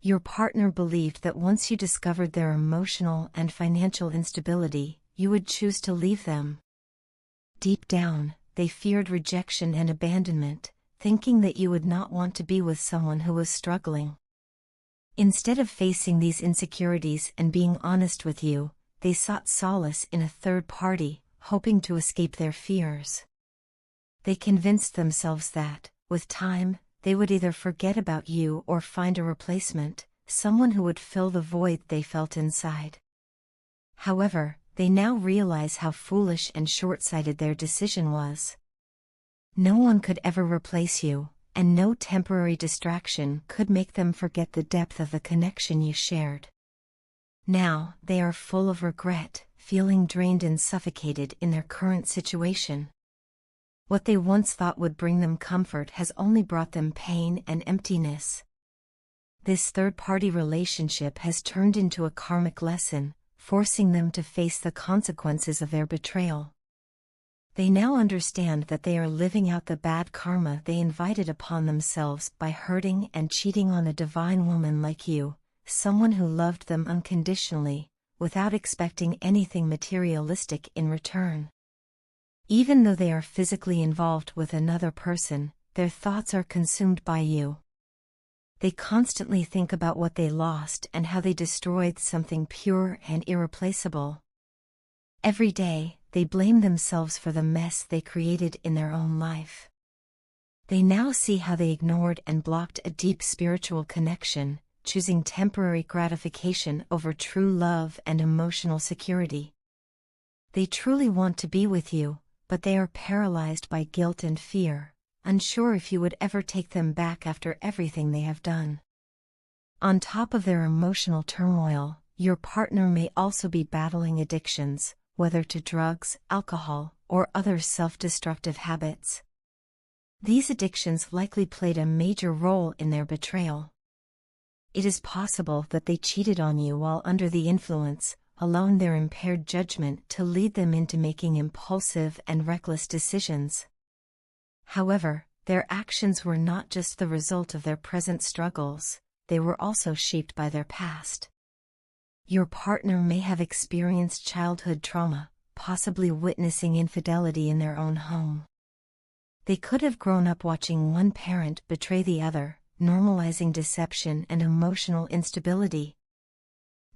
Your partner believed that once you discovered their emotional and financial instability, you would choose to leave them. Deep down, they feared rejection and abandonment, thinking that you would not want to be with someone who was struggling. Instead of facing these insecurities and being honest with you, they sought solace in a third party, hoping to escape their fears. They convinced themselves that, with time, they would either forget about you or find a replacement, someone who would fill the void they felt inside. However, they now realize how foolish and short-sighted their decision was. No one could ever replace you, and no temporary distraction could make them forget the depth of the connection you shared. Now, they are full of regret, feeling drained and suffocated in their current situation. What they once thought would bring them comfort has only brought them pain and emptiness. This third-party relationship has turned into a karmic lesson, forcing them to face the consequences of their betrayal. They now understand that they are living out the bad karma they invited upon themselves by hurting and cheating on a divine woman like you, someone who loved them unconditionally, without expecting anything materialistic in return. Even though they are physically involved with another person, their thoughts are consumed by you. They constantly think about what they lost and how they destroyed something pure and irreplaceable. Every day, they blame themselves for the mess they created in their own life. They now see how they ignored and blocked a deep spiritual connection, choosing temporary gratification over true love and emotional security. They truly want to be with you, but they are paralyzed by guilt and fear, unsure if you would ever take them back after everything they have done. On top of their emotional turmoil, your partner may also be battling addictions, whether to drugs, alcohol, or other self-destructive habits. These addictions likely played a major role in their betrayal. It is possible that they cheated on you while under the influence, allowing their impaired judgment to lead them into making impulsive and reckless decisions. However, their actions were not just the result of their present struggles, they were also shaped by their past. Your partner may have experienced childhood trauma, possibly witnessing infidelity in their own home. They could have grown up watching one parent betray the other, normalizing deception and emotional instability.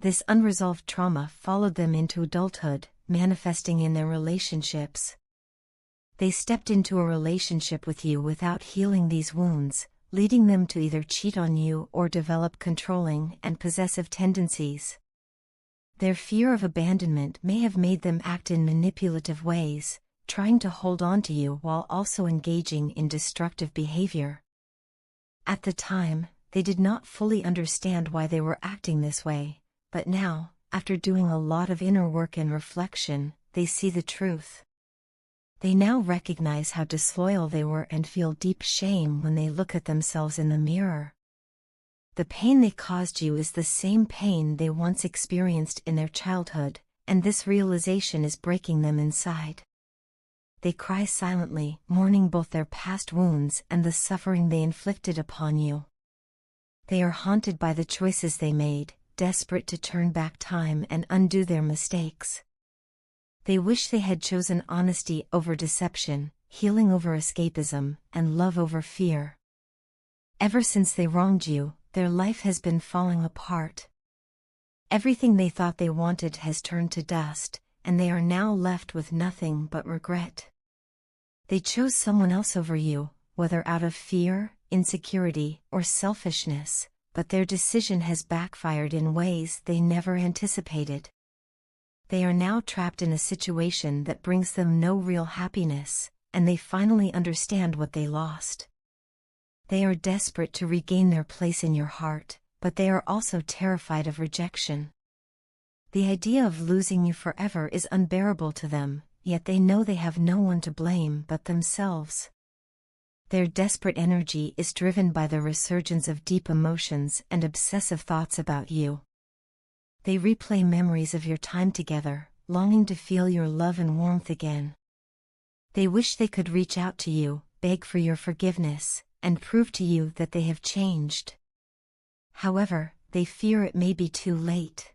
This unresolved trauma followed them into adulthood, manifesting in their relationships. They stepped into a relationship with you without healing these wounds, leading them to either cheat on you or develop controlling and possessive tendencies. Their fear of abandonment may have made them act in manipulative ways, trying to hold on to you while also engaging in destructive behavior. At the time, they did not fully understand why they were acting this way, but now, after doing a lot of inner work and reflection, they see the truth. They now recognize how disloyal they were and feel deep shame when they look at themselves in the mirror. The pain they caused you is the same pain they once experienced in their childhood, and this realization is breaking them inside. They cry silently, mourning both their past wounds and the suffering they inflicted upon you. They are haunted by the choices they made, desperate to turn back time and undo their mistakes. They wish they had chosen honesty over deception, healing over escapism, and love over fear. Ever since they wronged you, their life has been falling apart. Everything they thought they wanted has turned to dust, and they are now left with nothing but regret. They chose someone else over you, whether out of fear, insecurity, or selfishness, but their decision has backfired in ways they never anticipated. They are now trapped in a situation that brings them no real happiness, and they finally understand what they lost. They are desperate to regain their place in your heart, but they are also terrified of rejection. The idea of losing you forever is unbearable to them, yet they know they have no one to blame but themselves. Their desperate energy is driven by the resurgence of deep emotions and obsessive thoughts about you. They replay memories of your time together, longing to feel your love and warmth again. They wish they could reach out to you, beg for your forgiveness, and prove to you that they have changed. However, they fear it may be too late.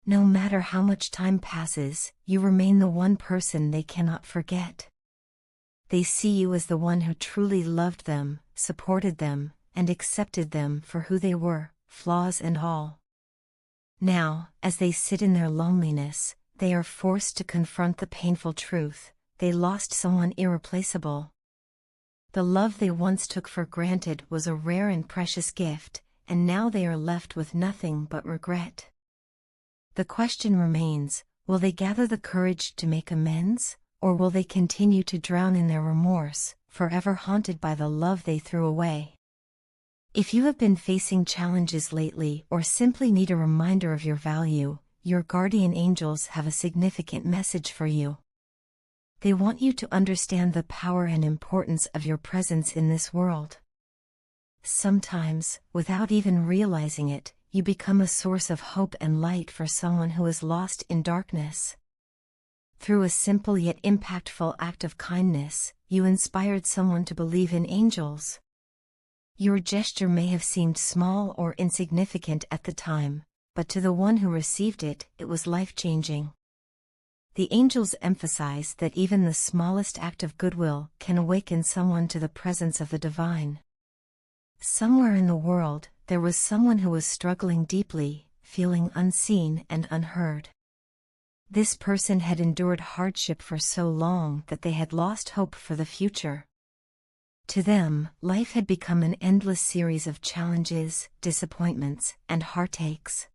No matter how much time passes, you remain the one person they cannot forget. They see you as the one who truly loved them, supported them, and accepted them for who they were, flaws and all. Now, as they sit in their loneliness, they are forced to confront the painful truth: they lost someone irreplaceable. The love they once took for granted was a rare and precious gift, and now they are left with nothing but regret. The question remains: will they gather the courage to make amends, or will they continue to drown in their remorse, forever haunted by the love they threw away? If you have been facing challenges lately or simply need a reminder of your value, your guardian angels have a significant message for you. They want you to understand the power and importance of your presence in this world. Sometimes, without even realizing it, you become a source of hope and light for someone who is lost in darkness. Through a simple yet impactful act of kindness, you inspired someone to believe in angels. Your gesture may have seemed small or insignificant at the time, but to the one who received it, it was life-changing. The angels emphasize that even the smallest act of goodwill can awaken someone to the presence of the divine. Somewhere in the world, there was someone who was struggling deeply, feeling unseen and unheard. This person had endured hardship for so long that they had lost hope for the future. To them, life had become an endless series of challenges, disappointments, and heartaches.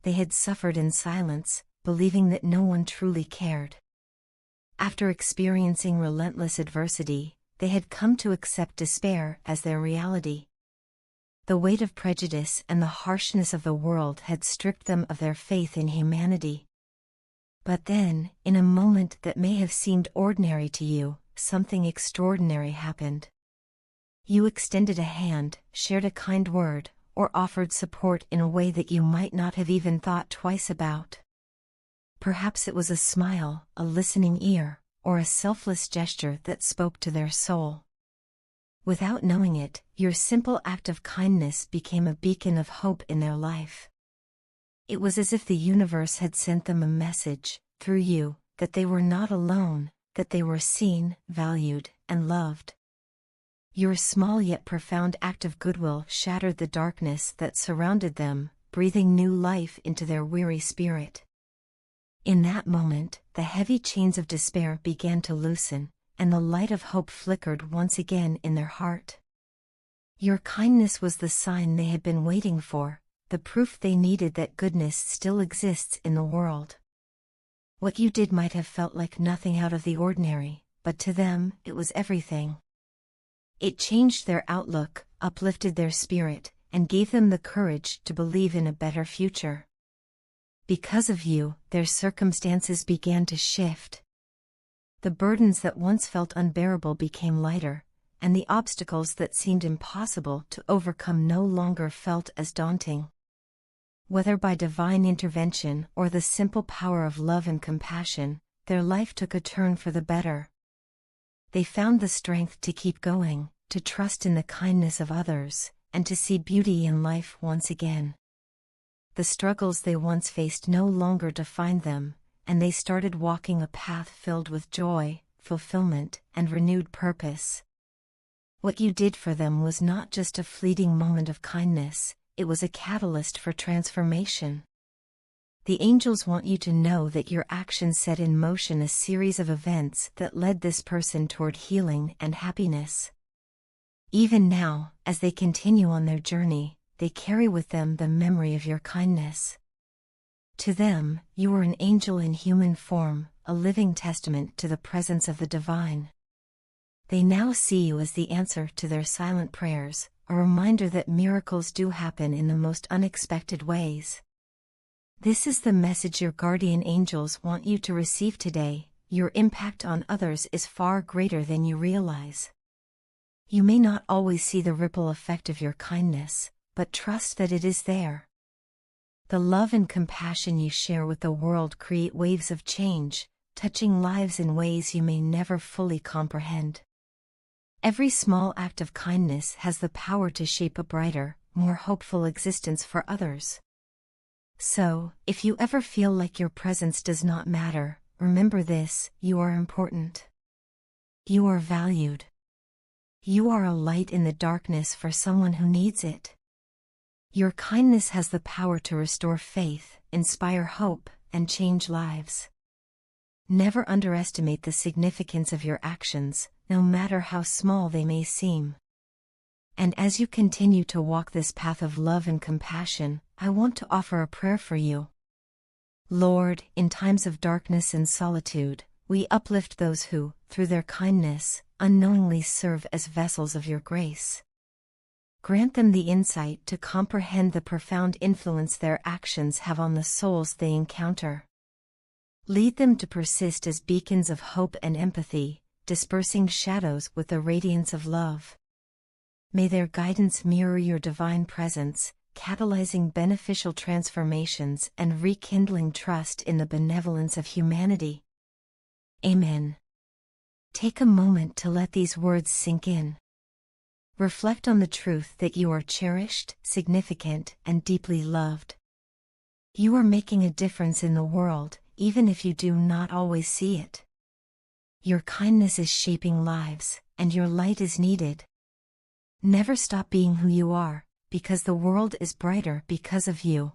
They had suffered in silence, believing that no one truly cared. After experiencing relentless adversity, they had come to accept despair as their reality. The weight of prejudice and the harshness of the world had stripped them of their faith in humanity. But then, in a moment that may have seemed ordinary to you, something extraordinary happened. You extended a hand, shared a kind word, or offered support in a way that you might not have even thought twice about. Perhaps it was a smile, a listening ear, or a selfless gesture that spoke to their soul. Without knowing it, your simple act of kindness became a beacon of hope in their life. It was as if the universe had sent them a message, through you, that they were not alone, that they were seen, valued, and loved. Your small yet profound act of goodwill shattered the darkness that surrounded them, breathing new life into their weary spirit. In that moment, the heavy chains of despair began to loosen, and the light of hope flickered once again in their heart. Your kindness was the sign they had been waiting for, the proof they needed that goodness still exists in the world. What you did might have felt like nothing out of the ordinary, but to them, it was everything. It changed their outlook, uplifted their spirit, and gave them the courage to believe in a better future. Because of you, their circumstances began to shift. The burdens that once felt unbearable became lighter, and the obstacles that seemed impossible to overcome no longer felt as daunting. Whether by divine intervention or the simple power of love and compassion, their life took a turn for the better. They found the strength to keep going, to trust in the kindness of others, and to see beauty in life once again. The struggles they once faced no longer defined them, and they started walking a path filled with joy, fulfillment, and renewed purpose. What you did for them was not just a fleeting moment of kindness, it was a catalyst for transformation. The angels want you to know that your actions set in motion a series of events that led this person toward healing and happiness. Even now, as they continue on their journey, they carry with them the memory of your kindness. To them, you were an angel in human form, a living testament to the presence of the divine. They now see you as the answer to their silent prayers, a reminder that miracles do happen in the most unexpected ways. This is the message your guardian angels want you to receive today: your impact on others is far greater than you realize. You may not always see the ripple effect of your kindness, but trust that it is there. The love and compassion you share with the world create waves of change, touching lives in ways you may never fully comprehend. Every small act of kindness has the power to shape a brighter, more hopeful existence for others. So, if you ever feel like your presence does not matter, remember this: you are important. You are valued. You are a light in the darkness for someone who needs it. Your kindness has the power to restore faith, inspire hope, and change lives. Never underestimate the significance of your actions, no matter how small they may seem. And as you continue to walk this path of love and compassion, I want to offer a prayer for you. Lord, in times of darkness and solitude, we uplift those who, through their kindness, unknowingly serve as vessels of your grace. Grant them the insight to comprehend the profound influence their actions have on the souls they encounter. Lead them to persist as beacons of hope and empathy, dispersing shadows with the radiance of love. May their guidance mirror your divine presence, catalyzing beneficial transformations and rekindling trust in the benevolence of humanity. Amen. Take a moment to let these words sink in. Reflect on the truth that you are cherished, significant, and deeply loved. You are making a difference in the world, even if you do not always see it. Your kindness is shaping lives, and your light is needed. Never stop being who you are, because the world is brighter because of you.